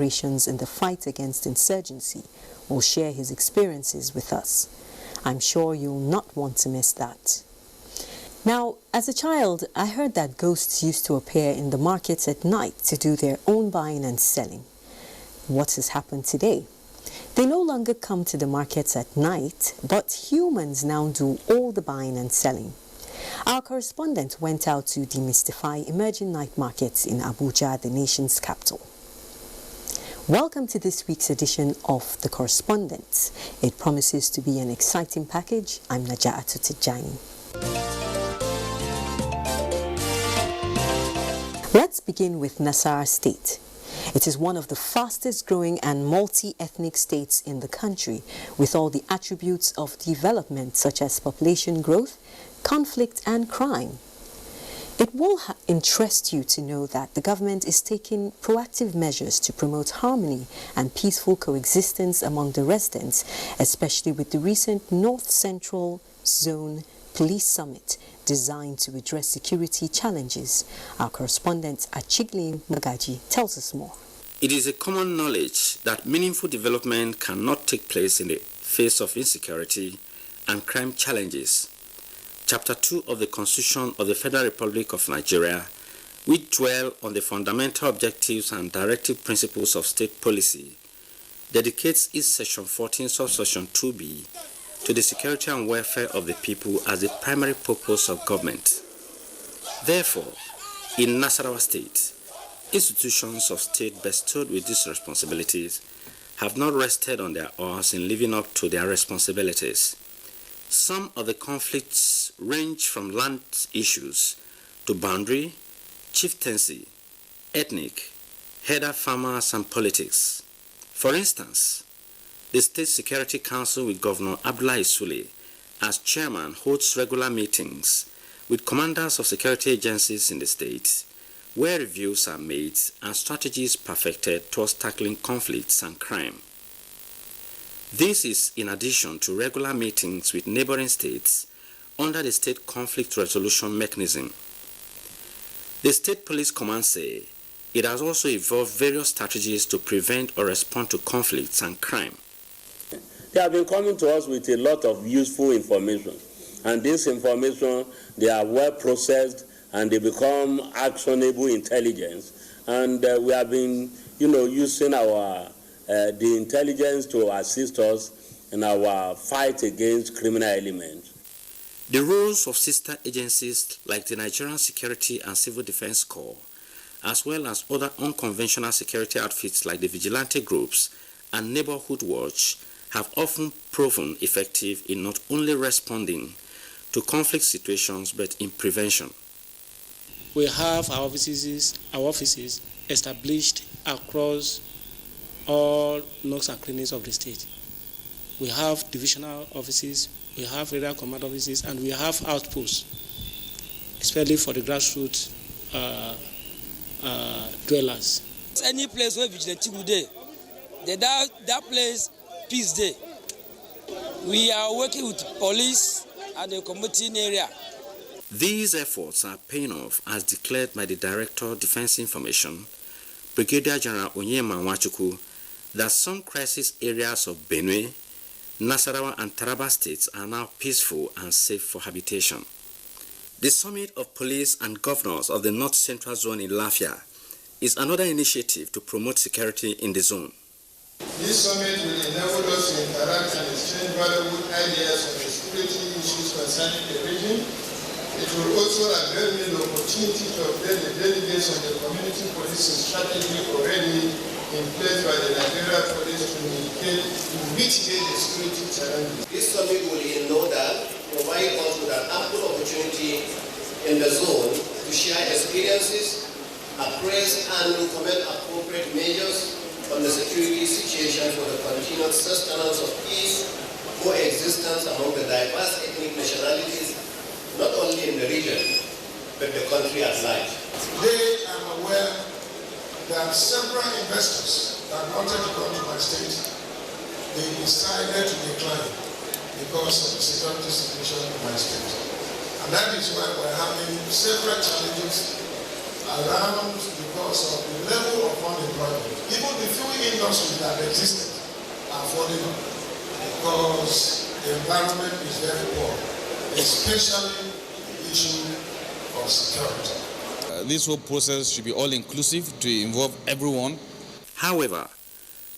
operations in the fight against insurgency, will share his experiences with us. I'm sure you'll not want to miss that. Now, as a child, I heard that ghosts used to appear in the markets at night to do their own buying and selling. What has happened today? They no longer come to the markets at night, but humans now do all the buying and selling. Our correspondent went out to demystify emerging night markets in Abuja, the nation's capital. Welcome to this week's edition of The Correspondent. It promises to be an exciting package. I'm Naja'atu Tijani. Let's begin with Nasarawa State. It is one of the fastest growing and multi-ethnic states in the country, with all the attributes of development such as population growth, conflict and crime. It will interest you to know that the government is taking proactive measures to promote harmony and peaceful coexistence among the residents, especially with the recent North Central Zone Police Summit designed to address security challenges. Our correspondent Achigli Magaji tells us more. It is a common knowledge that meaningful development cannot take place in the face of insecurity and crime challenges. Chapter 2 of the Constitution of the Federal Republic of Nigeria, which dwell on the fundamental objectives and directive principles of state policy, dedicates its Section 14, Subsection 2b, to the security and welfare of the people as the primary purpose of government. Therefore, in Nasarawa State, institutions of state bestowed with these responsibilities have not rested on their oars in living up to their responsibilities. Some of the conflicts range from land issues to boundary, chieftaincy, ethnic, header farmers, and politics. For instance, the State Security Council with Governor Abdullahi Sule as chairman holds regular meetings with commanders of security agencies in the state, where reviews are made and strategies perfected towards tackling conflicts and crime. This is in addition to regular meetings with neighboring states under the State Conflict Resolution Mechanism. The State Police Command say it has also evolved various strategies to prevent or respond to conflicts and crime. They have been coming to us with a lot of useful information, and this information, they are well processed and they become actionable intelligence. And we have been, using the intelligence to assist us in our fight against criminal elements. The roles of sister agencies like the Nigerian Security and Civil Defense Corps, as well as other unconventional security outfits like the vigilante groups and Neighborhood Watch, have often proven effective in not only responding to conflict situations but in prevention. We have our offices established across all nooks and crannies of the state. We have divisional offices, we have area command offices, and we have outposts, especially for the grassroots dwellers. Any place where vigilante will day, that place peace day. We are working with police and the community area. These efforts are paying off as declared by the Director of Defense Information, Brigadier General Onyema Nwachukwu, that some crisis areas of Benue, Nasarawa and Taraba states are now peaceful and safe for habitation. The Summit of Police and Governors of the North Central Zone in Lafia is another initiative to promote security in the zone. This summit will enable us to interact and exchange valuable ideas on the security issues concerning the region. It will also avail me the opportunity to update the delegates on the community policing strategy already in place by the Nigerian police to mitigate the security challenges. This summit will in no doubt provide us with an ample opportunity in the zone to share experiences, appraise and implement appropriate measures on the security situation for the continued sustenance of peace, coexistence among the diverse ethnic nationalities, not only in the region, but the country at large. Today, I'm aware that several investors that wanted to come to my state, they decided to decline because of the security situation in my state. And that is why we're having several challenges around because of the level of unemployment. Even the few industries that existed are falling off because the environment is very poor, especially the issue of security. This whole process should be all-inclusive to involve everyone. However,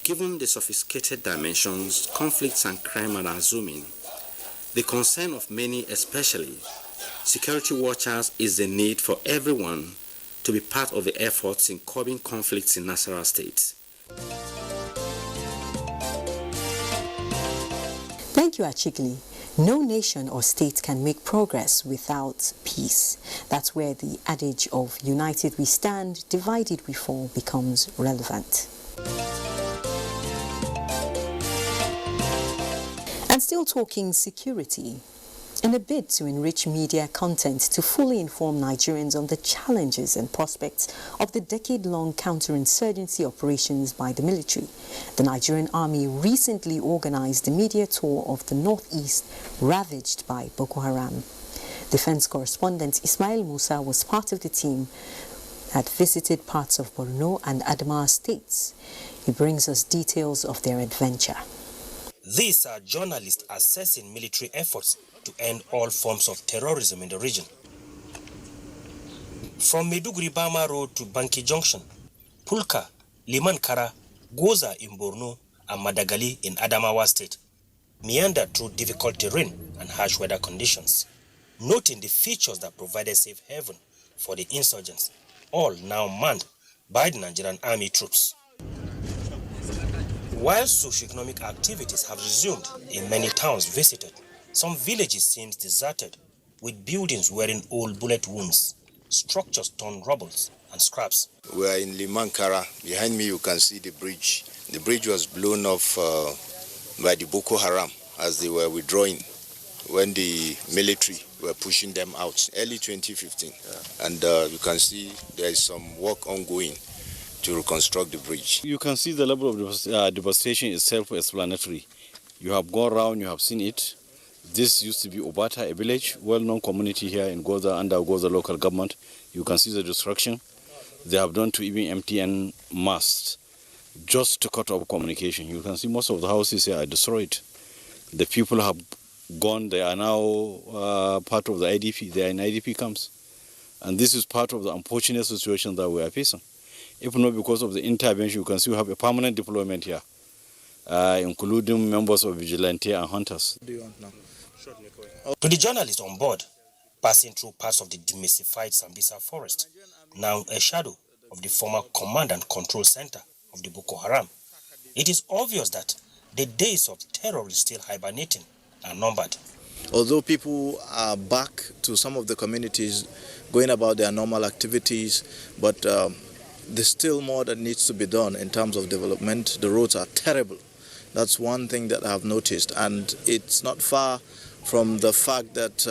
given the sophisticated dimensions conflicts and crime are assuming, the concern of many, especially security watchers, is the need for everyone to be part of the efforts in curbing conflicts in Nasarawa State. Thank you, Achikli. No nation or state can make progress without peace. That's where the adage of united we stand, divided we fall becomes relevant. And still talking security, in a bid to enrich media content to fully inform Nigerians on the challenges and prospects of the decade-long counterinsurgency operations by the military, the Nigerian Army recently organized a media tour of the northeast ravaged by Boko Haram. Defense correspondent Ismail Musa was part of the team that visited parts of Borno and Adamawa states. He brings us details of their adventure. These are journalists assessing military efforts to end all forms of terrorism in the region. From Maiduguri-Bama Road to Banki Junction, Pulka, Limankara, Goza in Borno, and Madagali in Adamawa State meander through difficult terrain and harsh weather conditions, noting the features that provided safe haven for the insurgents, all now manned by the Nigerian Army troops. While socio-economic activities have resumed in many towns visited, some villages seem deserted, with buildings wearing old bullet wounds, structures torn rubble and scraps. We are in Limankara. Behind me you can see the bridge. The bridge was blown off by the Boko Haram as they were withdrawing when the military were pushing them out early 2015. And you can see there is some work ongoing to reconstruct the bridge. You can see the level of devastation is self-explanatory. You have gone around, you have seen it. This used to be Obata, a village, well-known community here in Goza, under Goza local government. You can see the destruction they have done to even MTN masts just to cut off communication. You can see most of the houses here are destroyed. The people have gone, they are now part of the IDP, they are in IDP camps. And this is part of the unfortunate situation that we are facing. If not because of the intervention, you can see we have a permanent deployment here, including members of vigilante and hunters. What do you want now? To the journalists on board, passing through parts of the demystified Sambisa forest, now a shadow of the former command and control center of the Boko Haram, it is obvious that the days of terror is still hibernating are numbered. Although people are back to some of the communities going about their normal activities, but there's still more that needs to be done in terms of development. The roads are terrible. That's one thing that I've noticed, and it's not far from the fact that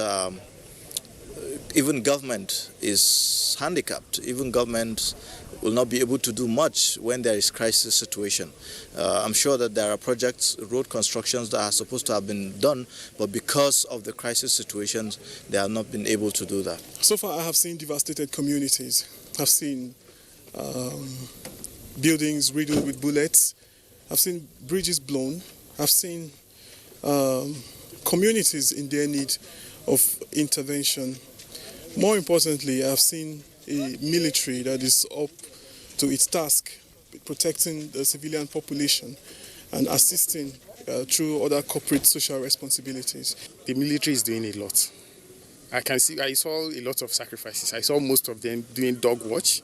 even government is handicapped. Even government will not be able to do much when there is crisis situation. I'm sure that there are projects, road constructions that are supposed to have been done, but because of the crisis situations, they have not been able to do that. So far, I have seen devastated communities. I've seen buildings riddled with bullets. I've seen bridges blown. I've seen communities in their need of intervention. More importantly, I've seen a military that is up to its task, protecting the civilian population and assisting through other corporate social responsibilities. The military is doing a lot. I saw a lot of sacrifices. I saw most of them doing dog watch,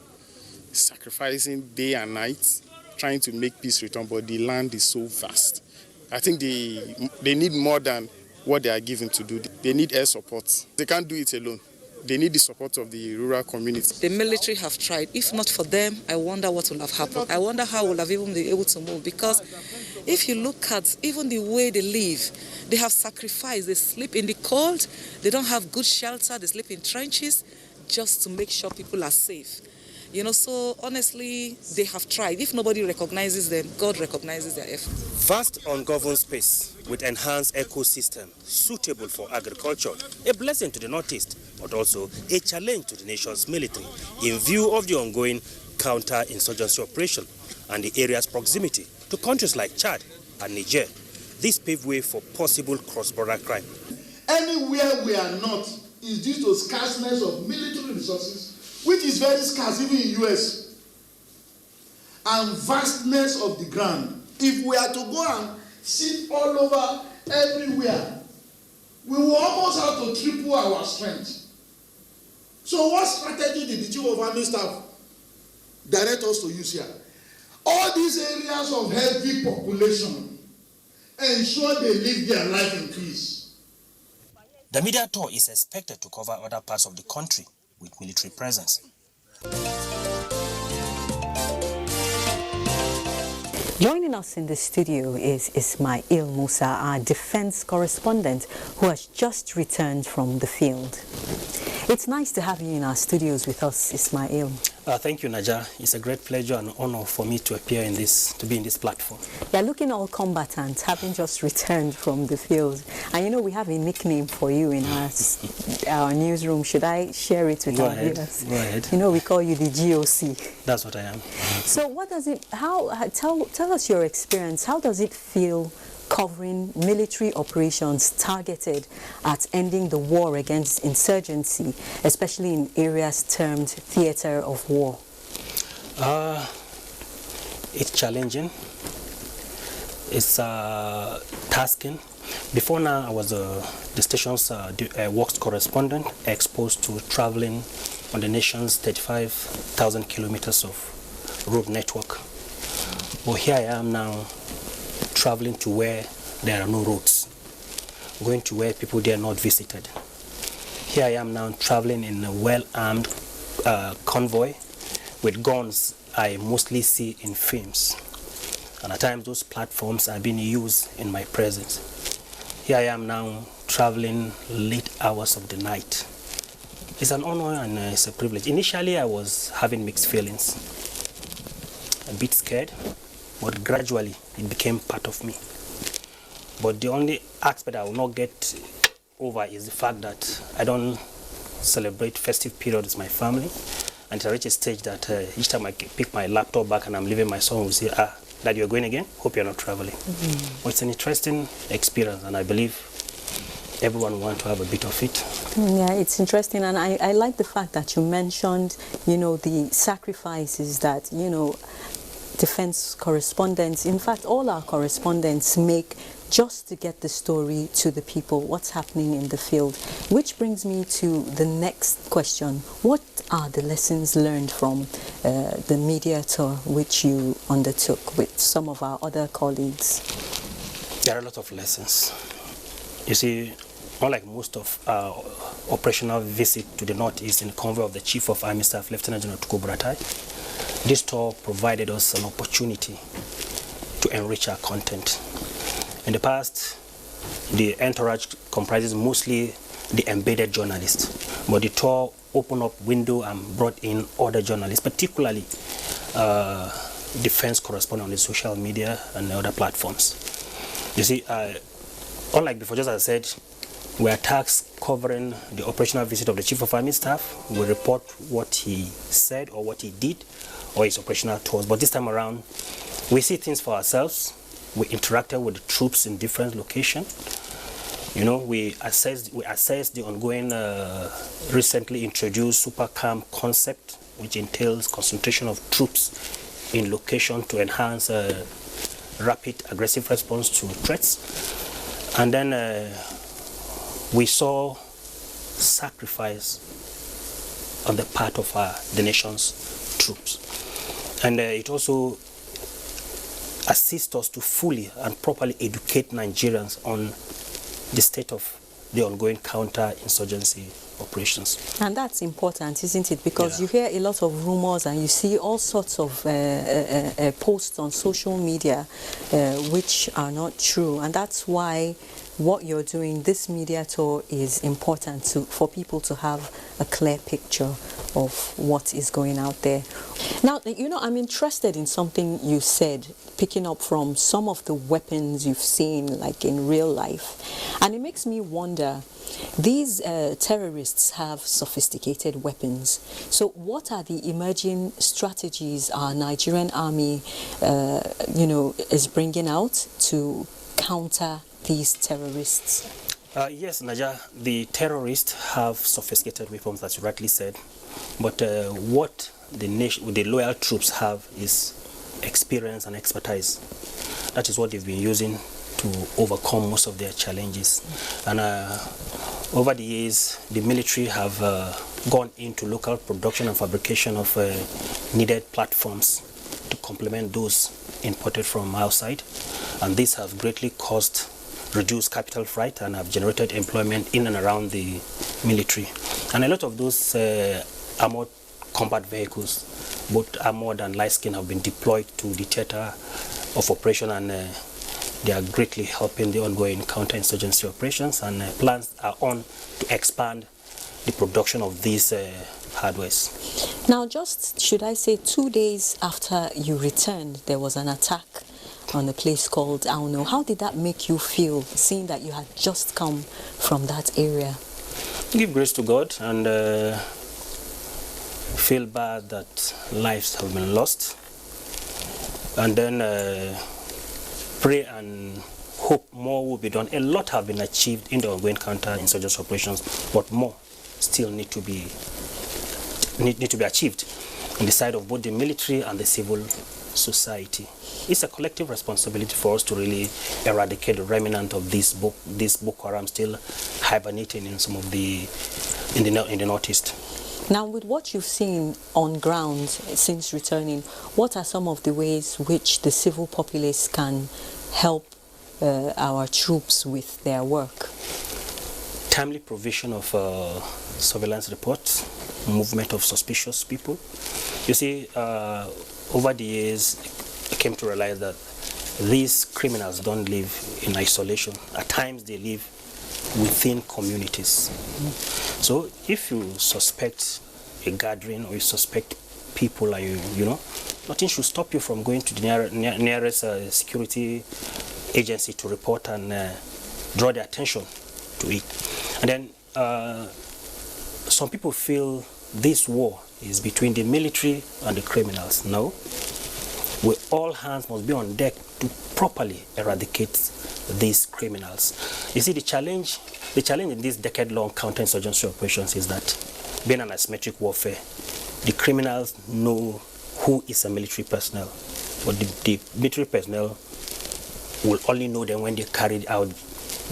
sacrificing day and night, trying to make peace return, but the land is so vast. I think they need more than what they are given to do. They need air support. They can't do it alone. They need the support of the rural community. The military have tried. If not for them, I wonder what will have happened. I wonder how we'll have even been able to move, because if you look at even the way they live, they have sacrificed. They sleep in the cold. They don't have good shelter. They sleep in trenches just to make sure people are safe. You know, so honestly, they have tried. If nobody recognizes them, God recognizes their effort. Vast ungoverned space with enhanced ecosystem suitable for agriculture, a blessing to the Northeast, but also a challenge to the nation's military in view of the ongoing counter-insurgency operation and the area's proximity to countries like Chad and Niger. This paved way for possible cross-border crime. Anywhere we are not is due to scarceness of military resources, which is very scarce even in US, and vastness of the ground. If we are to go and sit all over everywhere, we will almost have to triple our strength. So what strategy did the Chief of Army Staff direct us to use here? All these areas of heavy population, ensure they live their life in peace. The media tour is expected to cover other parts of the country with military presence. Joining us in the studio is Ismail Musa, our defense correspondent, who has just returned from the field. It's nice to have you in our studios with us, Ismail. Thank you, Naja. It's a great pleasure and honor for me to appear in this, to be in this platform. You're looking all combatant, having just returned from the field. And you know, we have a nickname for you in our newsroom. Should I share it with our viewers? Go ahead. You know, we call you the GOC. That's what I am. So what does it, tell us your experience. How does it feel covering military operations targeted at ending the war against insurgency, especially in areas termed theater of war? It's challenging. It's tasking. Before now, I was the station's works correspondent, exposed to traveling on the nation's 35,000 kilometers of road network. But here I am now, traveling to where there are no roads, going to where people dare not visited. Here I am now traveling in a well-armed convoy with guns I mostly see in films. And at times those platforms are being used in my presence. Here I am now traveling late hours of the night. It's an honor and it's a privilege. Initially I was having mixed feelings, a bit scared, but gradually it became part of me. But the only aspect I will not get over is the fact that I don't celebrate festive periods with my family. And I reach a stage that each time I pick my laptop back and I'm leaving, my son will say, Dad, you're going again? Hope you're not traveling. But it's an interesting experience, and I believe everyone wants to have a bit of it. Yeah, it's interesting, and I like the fact that you mentioned, you know, the sacrifices that, you know, defense correspondents, in fact, all our correspondents make just to get the story to the people, what's happening in the field. Which brings me to the next question. What are the lessons learned from the media tour which you undertook with some of our other colleagues? There are a lot of lessons. You see, unlike most of our operational visit to the Northeast in the convoy of the Chief of Army Staff, Lieutenant General Tuko Buratai, this tour provided us an opportunity to enrich our content. In the past, the entourage comprises mostly the embedded journalists, but the tour opened up window and brought in other journalists, particularly defense correspondents on the social media and other platforms. You see, unlike before, just as I said, we are tasked covering the operational visit of the Chief of Army Staff. We report what he said or what he did or his operational tours. But this time around, we see things for ourselves. We interacted with the troops in different locations. You know, we assessed the ongoing recently introduced super camp concept, which entails concentration of troops in location to enhance rapid aggressive response to threats. And then we saw sacrifice on the part of the nation's troops. And it also assists us to fully and properly educate Nigerians on the state of the ongoing counter-insurgency operations. And that's important, isn't it? Because you hear a lot of rumors and you see all sorts of posts on social media which are not true. And that's why what you're doing, this media tour is important for people to have a clear picture of what is going out there. Now, I'm interested in something you said, picking up from some of the weapons you've seen, like in real life. And it makes me wonder, these terrorists have sophisticated weapons. So what are the emerging strategies our Nigerian army, is bringing out to counter these terrorists? Yes, Naja, the terrorists have sophisticated weapons, as you rightly said. But what the loyal troops have is experience and expertise. That is what they've been using to overcome most of their challenges. And over the years, the military have gone into local production and fabrication of needed platforms to complement those imported from outside. And these have greatly reduced capital freight and have generated employment in and around the military. And a lot of those armored combat vehicles, both armored and light-skinned, have been deployed to the theater of operation, and they are greatly helping the ongoing counter-insurgency operations, and plans are on to expand the production of these hardwares. Now, just, should I say, 2 days after you returned, there was an attack on a place called Auno. How did that make you feel, seeing that you had just come from that area? Give grace to God and feel bad that lives have been lost, and then pray and hope more will be done. A lot have been achieved in the ongoing counter-insurgency operations, but more still need to be achieved on the side of both the military and the civil society. It's a collective responsibility for us to really eradicate the remnant of this Boko Haram still hibernating in some of in the northeast. Now, with what you've seen on ground since returning, what are some of the ways which the civil populace can help our troops with their work? Timely provision of surveillance reports, movement of suspicious people. You see, over the years, I came to realize that these criminals don't live in isolation. At times, they live within communities. So if you suspect a gathering or you suspect people, nothing should stop you from going to the nearest security agency to report and draw their attention to it. And then some people feel this war is between the military and the criminals. No. All hands must be on deck to properly eradicate these criminals. You see, the challenge in these decade-long counter-insurgency operations is that, being an asymmetric warfare, the criminals know who is a military personnel, but the military personnel will only know them when they carry out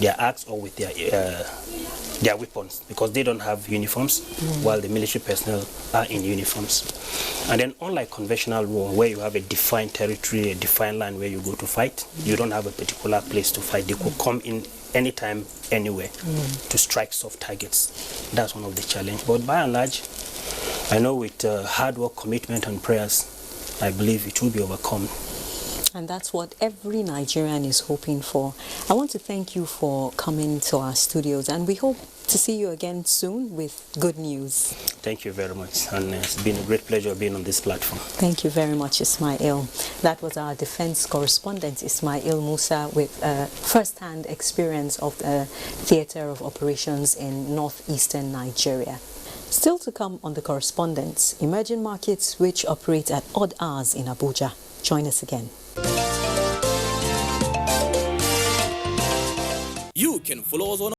their acts or with their weapons, because they don't have uniforms, while the military personnel are in uniforms. And then, unlike conventional war, where you have a defined territory, a defined land where you go to fight, you don't have a particular place to fight. They could come in anytime, anywhere, to strike soft targets. That's one of the challenges. But by and large, I know with hard work, commitment, and prayers, I believe it will be overcome. And that's what every Nigerian is hoping for. I want to thank you for coming to our studios, and we hope to see you again soon with good news. Thank you very much, and it's been a great pleasure being on this platform. Thank you very much, Ismail. That was our defense correspondent, Ismail Musa, with first-hand experience of the theater of operations in northeastern Nigeria. Still to come on The Correspondents, emerging markets which operate at odd hours in Abuja. Join us again. You can follow us on